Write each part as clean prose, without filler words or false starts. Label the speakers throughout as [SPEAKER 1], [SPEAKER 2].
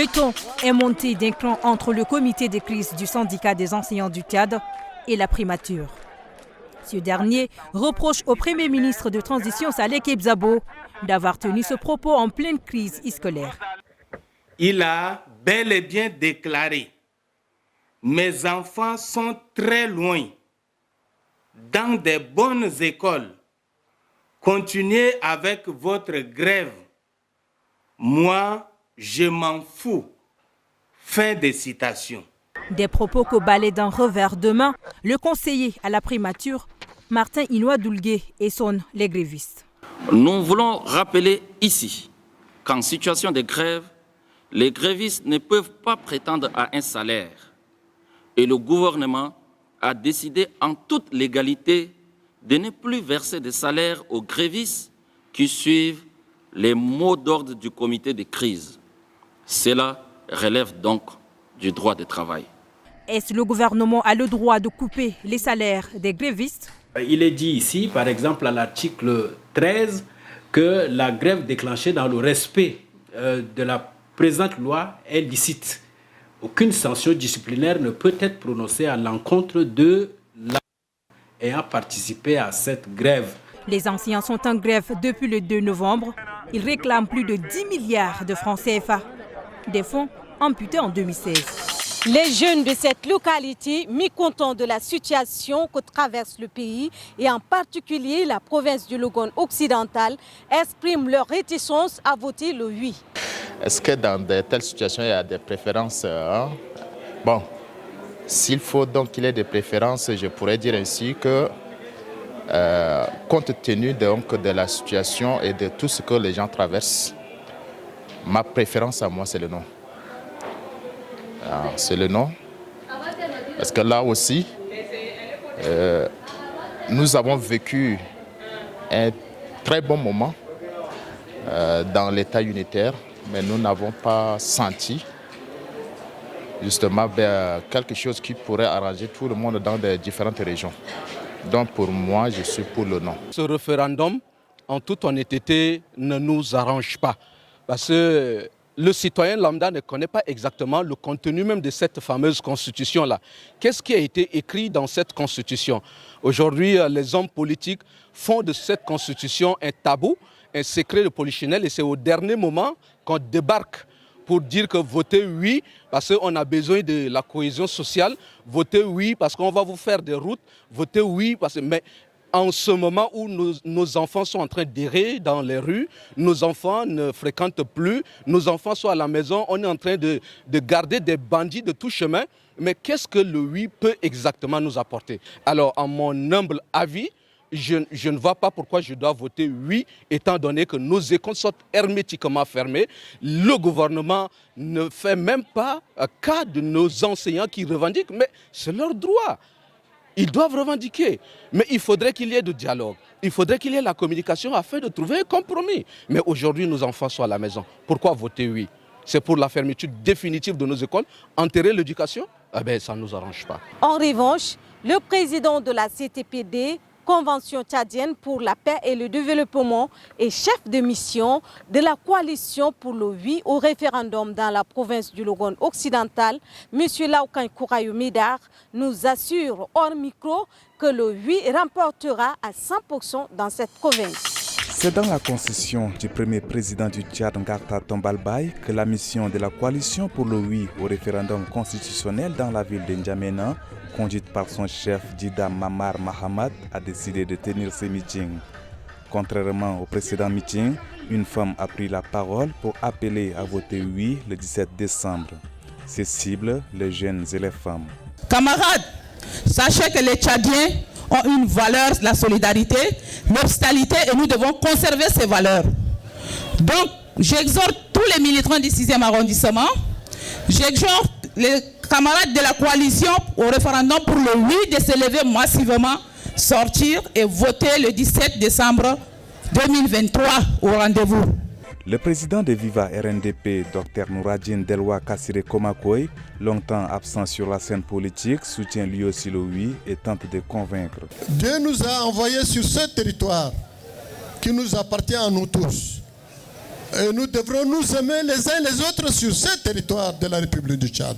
[SPEAKER 1] Le ton est monté d'un cran entre le comité de crise du syndicat des enseignants du Tchad et la primature. Ce dernier reproche au Premier ministre de transition Saleh Kebzabo d'avoir tenu ce propos en pleine crise scolaire.
[SPEAKER 2] Il a bel et bien déclaré « Mes enfants sont très loin, dans des bonnes écoles. Continuez avec votre grève. Moi, je m'en fous. » Fin de citation.
[SPEAKER 1] Des propos qu'au balai d'un revers de main, le conseiller à la primature, Martin Inoua-Doulgué, sonne les grévistes.
[SPEAKER 3] Nous voulons rappeler ici qu'en situation de grève, les grévistes ne peuvent pas prétendre à un salaire. Et le gouvernement a décidé en toute légalité de ne plus verser de salaire aux grévistes qui suivent les mots d'ordre du comité de crise. Cela relève donc du droit de travail.
[SPEAKER 1] Est-ce le gouvernement a le droit de couper les salaires des grévistes?
[SPEAKER 4] Il est dit ici, par exemple, à l'article 13, que la grève déclenchée dans le respect de la présente loi est licite. Aucune sanction disciplinaire ne peut être prononcée à l'encontre de l'agent ayant participé à cette grève.
[SPEAKER 1] Les enseignants sont en grève depuis le 2 novembre. Ils réclament plus de 10 milliards de francs CFA, des fonds amputés en 2016.
[SPEAKER 5] Les jeunes de cette localité, mécontents de la situation que traverse le pays et en particulier la province du Logone occidental, expriment leur réticence à voter le oui.
[SPEAKER 6] Est-ce que dans de telles situations, il y a des préférences Bon, s'il faut donc qu'il y ait des préférences, je pourrais dire ainsi que, compte tenu donc de la situation et de tout ce que les gens traversent, ma préférence à moi, c'est le non. C'est le non. Parce que là aussi, nous avons vécu un très bon moment dans l'État unitaire, mais nous n'avons pas senti justement quelque chose qui pourrait arranger tout le monde dans les différentes régions. Donc pour moi, je suis pour le non.
[SPEAKER 7] Ce référendum, en toute honnêteté, ne nous arrange pas. Parce que le citoyen lambda ne connaît pas exactement le contenu même de cette fameuse constitution-là. Qu'est-ce qui a été écrit dans cette constitution? Aujourd'hui, les hommes politiques font de cette constitution un tabou, un secret de polichinelle, et c'est au dernier moment qu'on débarque pour dire que votez oui parce qu'on a besoin de la cohésion sociale, votez oui parce qu'on va vous faire des routes, votez oui parce que... Mais en ce moment où nos enfants sont en train d'errer dans les rues, nos enfants ne fréquentent plus, nos enfants sont à la maison, on est en train de garder des bandits de tout chemin. Mais qu'est-ce que le oui peut exactement nous apporter? Alors, à mon humble avis, je ne vois pas pourquoi je dois voter oui, étant donné que nos écoles sont hermétiquement fermées. Le gouvernement ne fait même pas cas de nos enseignants qui revendiquent, mais c'est leur droit. Ils doivent revendiquer, mais il faudrait qu'il y ait du dialogue, il faudrait qu'il y ait la communication afin de trouver un compromis. Mais aujourd'hui, nos enfants sont à la maison. Pourquoi voter oui? C'est pour la fermeture définitive de nos écoles, enterrer l'éducation? Eh bien, ça ne nous arrange pas.
[SPEAKER 5] En revanche, le président de la CTPD, Convention tchadienne pour la paix et le développement, et chef de mission de la coalition pour le oui au référendum dans la province du Logone occidental, M. Laoukan Kourayo Médar, nous assure hors micro que le oui remportera à 100% dans cette province.
[SPEAKER 8] C'est dans la concession du premier président du Tchad, Ngarta Tombalbaye, que la mission de la coalition pour le oui au référendum constitutionnel dans la ville de N'Djamena, conduite par son chef Dida Mamar Mahamad, a décidé de tenir ce meeting. Contrairement au précédent meeting, une femme a pris la parole pour appeler à voter oui le 17 décembre. Ses cibles, les jeunes et les femmes.
[SPEAKER 9] Camarades, sachez que les Tchadiens ont une valeur, la solidarité, l'hospitalité, et nous devons conserver ces valeurs. Donc, j'exhorte tous les militants du 6e arrondissement, j'exhorte les camarades de la coalition au référendum pour le oui de se lever massivement, sortir et voter le 17 décembre 2023 au rendez-vous.
[SPEAKER 8] Le président de Viva RNDP, Dr Nouradine Delwa Kassire Komakoy, longtemps absent sur la scène politique, soutient lui aussi le oui et tente de convaincre.
[SPEAKER 10] Dieu nous a envoyés sur ce territoire qui nous appartient à nous tous. Et nous devrons nous aimer les uns les autres sur ce territoire de la République du Tchad.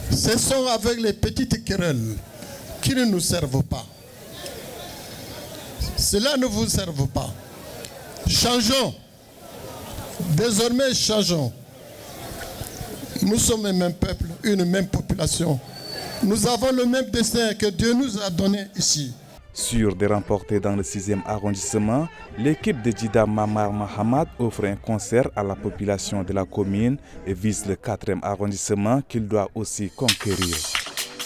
[SPEAKER 10] Ce sont avec les petites querelles qui ne nous servent pas. Cela ne vous serve pas. Changeons. Désormais, changeons. Nous sommes un même peuple, une même population. Nous avons le même destin que Dieu nous a donné ici.
[SPEAKER 8] Sûr de remporter dans le 6e arrondissement, l'équipe de Djida Mamar Mahamad offre un concert à la population de la commune et vise le 4e arrondissement qu'il doit aussi conquérir.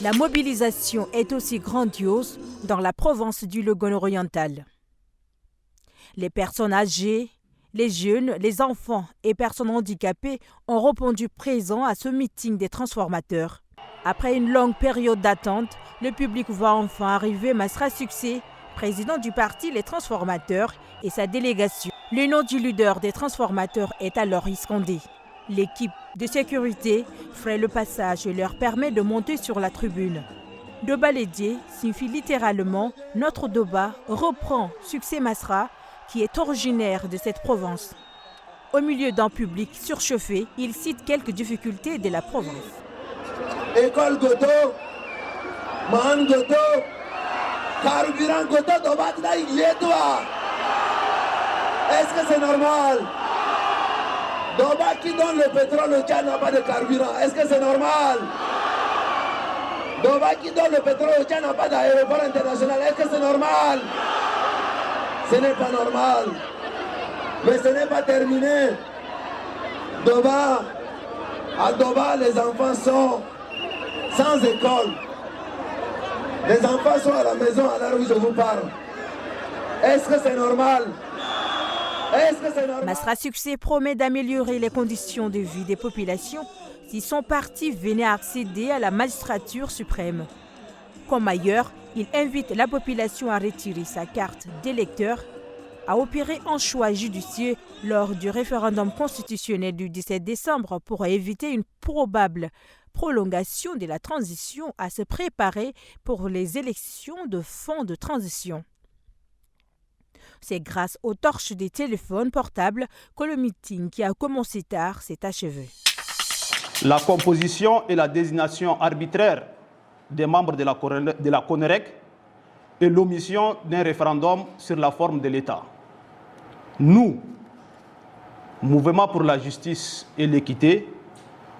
[SPEAKER 1] La mobilisation est aussi grandiose dans la province du Logone oriental. Les personnes âgées, les jeunes, les enfants et personnes handicapées ont répondu présents à ce meeting des transformateurs. Après une longue période d'attente, le public voit enfin arriver Masra Succès, président du parti Les Transformateurs, et sa délégation. Le nom du leader des transformateurs est alors scandé. L'équipe de sécurité ferait le passage et leur permet de monter sur la tribune. Doba Lédié signifie littéralement « Notre Doba reprend Succès Masra » qui est originaire de cette province. Au milieu d'un public surchauffé, il cite quelques difficultés de la province.
[SPEAKER 11] École Goto, Man Goto, carburant Goto, Doba Yedwa. Est-ce que c'est normal? Doba qui donne le pétrole, le Tchad n'a pas de carburant. Est-ce que c'est normal? Doba qui donne le pétrole, le Tchad n'a pas d'aéroport international. Est-ce que c'est normal? Ce n'est pas normal. Mais ce n'est pas terminé. Doba, à Doba, les enfants sont sans école. Les enfants sont à la maison à l'heure où je vous parle. Est-ce que c'est normal?
[SPEAKER 1] Masra Succès promet d'améliorer les conditions de vie des populations si son parti venait à accéder à la magistrature suprême. Comme ailleurs, il invite la population à retirer sa carte d'électeur, à opérer un choix judicieux lors du référendum constitutionnel du 17 décembre pour éviter une probable prolongation de la transition, à se préparer pour les élections de fin de transition. C'est grâce aux torches des téléphones portables que le meeting qui a commencé tard s'est achevé.
[SPEAKER 12] La composition et la désignation arbitraire des membres de la CONEREC et l'omission d'un référendum sur la forme de l'État. Nous, Mouvement pour la justice et l'équité,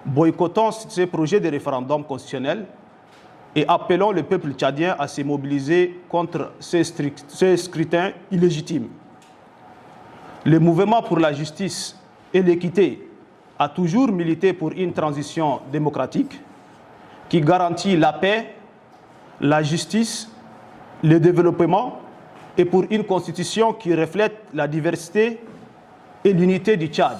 [SPEAKER 12] boycottons ces projets de référendum constitutionnel et appelons le peuple tchadien à se mobiliser contre ces scrutins illégitimes. Le Mouvement pour la justice et l'équité a toujours milité pour une transition démocratique qui garantit la paix, la justice, le développement et pour une constitution qui reflète la diversité et l'unité du Tchad.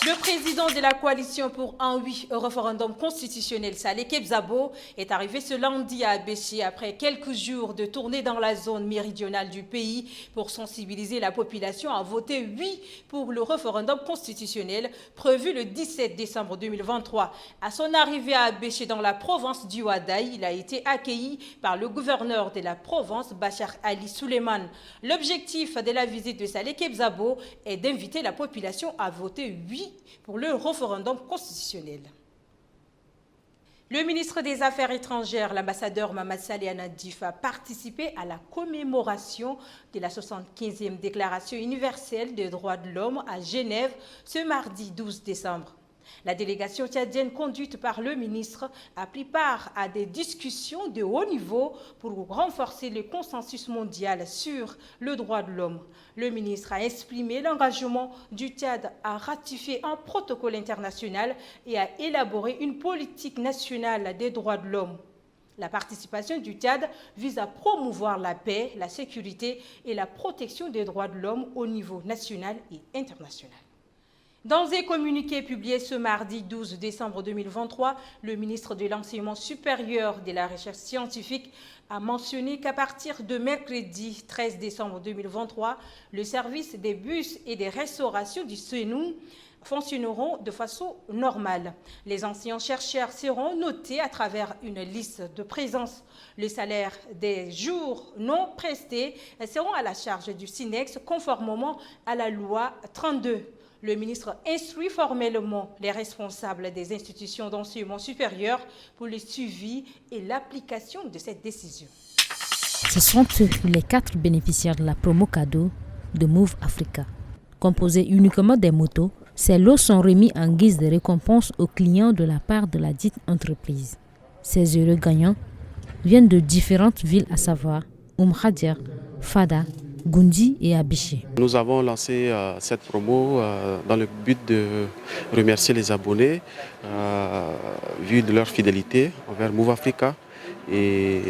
[SPEAKER 1] Le président de la coalition pour un oui au référendum constitutionnel, Saleh Kebzabo, est arrivé ce lundi à Abéché après quelques jours de tournée dans la zone méridionale du pays pour sensibiliser la population à voter oui pour le référendum constitutionnel prévu le 17 décembre 2023. À son arrivée à Abéché dans la province du Ouadaï, il a été accueilli par le gouverneur de la province, Bachar Ali Suleiman. L'objectif de la visite de Saleh Kebzabo est d'inviter la population à voter oui pour le référendum constitutionnel. Le ministre des Affaires étrangères, l'ambassadeur Mamad Saleh Nadif, a participé à la commémoration de la 75e Déclaration universelle des droits de l'homme à Genève ce mardi 12 décembre. La délégation tchadienne conduite par le ministre a pris part à des discussions de haut niveau pour renforcer le consensus mondial sur le droit de l'homme. Le ministre a exprimé l'engagement du Tchad à ratifier un protocole international et à élaborer une politique nationale des droits de l'homme. La participation du Tchad vise à promouvoir la paix, la sécurité et la protection des droits de l'homme au niveau national et international. Dans un communiqué publié ce mardi 12 décembre 2023, le ministre de l'Enseignement supérieur et de la Recherche scientifique a mentionné qu'à partir de mercredi 13 décembre 2023, le service des bus et des restaurations du SENU fonctionneront de façon normale. Les enseignants-chercheurs seront notés à travers une liste de présence. Le salaire des jours non prestés seront à la charge du SYNEX conformément à la loi 32. Le ministre instruit formellement les responsables des institutions d'enseignement supérieur pour le suivi et l'application de cette décision.
[SPEAKER 13] Ce sont eux les 4 bénéficiaires de la promo cadeau de Move Africa. Composés uniquement des motos, ces lots sont remis en guise de récompense aux clients de la part de la dite entreprise. Ces heureux gagnants viennent de différentes villes, à savoir Hadir, Fada, Gundi et Abiché.
[SPEAKER 14] Nous avons lancé cette promo dans le but de remercier les abonnés vu de leur fidélité envers Move Africa. Et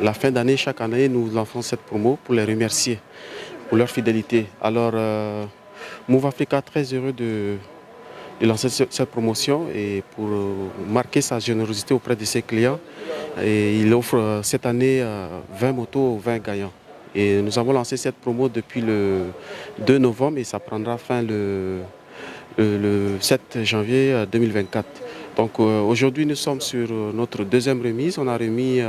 [SPEAKER 14] la fin d'année, chaque année, nous lançons cette promo pour les remercier pour leur fidélité. Alors, Move Africa est très heureux de lancer cette promotion et pour marquer sa générosité auprès de ses clients. Et il offre cette année 20 motos aux 20 gagnants. Et nous avons lancé cette promo depuis le 2 novembre et ça prendra fin le 7 janvier 2024. Donc aujourd'hui, nous sommes sur notre deuxième remise. On a remis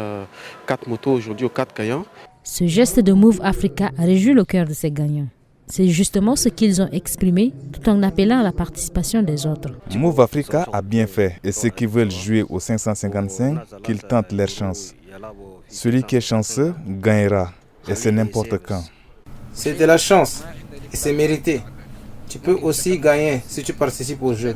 [SPEAKER 14] 4 motos aujourd'hui aux 4 gagnants.
[SPEAKER 13] Ce geste de Move Africa a réjoui le cœur de ces gagnants. C'est justement ce qu'ils ont exprimé tout en appelant à la participation des autres.
[SPEAKER 8] Move Africa a bien fait et ceux qui veulent jouer au 555, qu'ils tentent leur chance. Celui qui est chanceux gagnera et c'est n'importe quand.
[SPEAKER 15] C'est de la chance et c'est mérité. Tu peux aussi gagner si tu participes au jeu.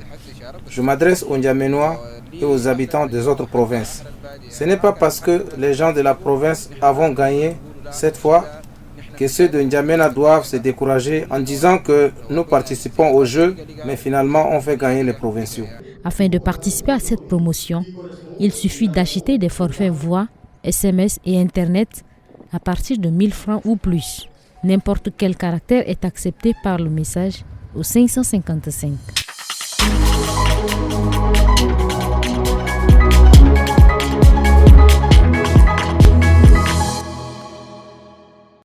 [SPEAKER 15] Je m'adresse aux N'Djaménois et aux habitants des autres provinces. Ce n'est pas parce que les gens de la province avons gagné cette fois que ceux de N'Djamena doivent se décourager en disant que nous participons au jeu, mais finalement on fait gagner les provinciaux.
[SPEAKER 13] Afin de participer à cette promotion, il suffit d'acheter des forfaits voix, SMS et Internet à partir de 1000 francs ou plus. N'importe quel caractère est accepté par le message au 555.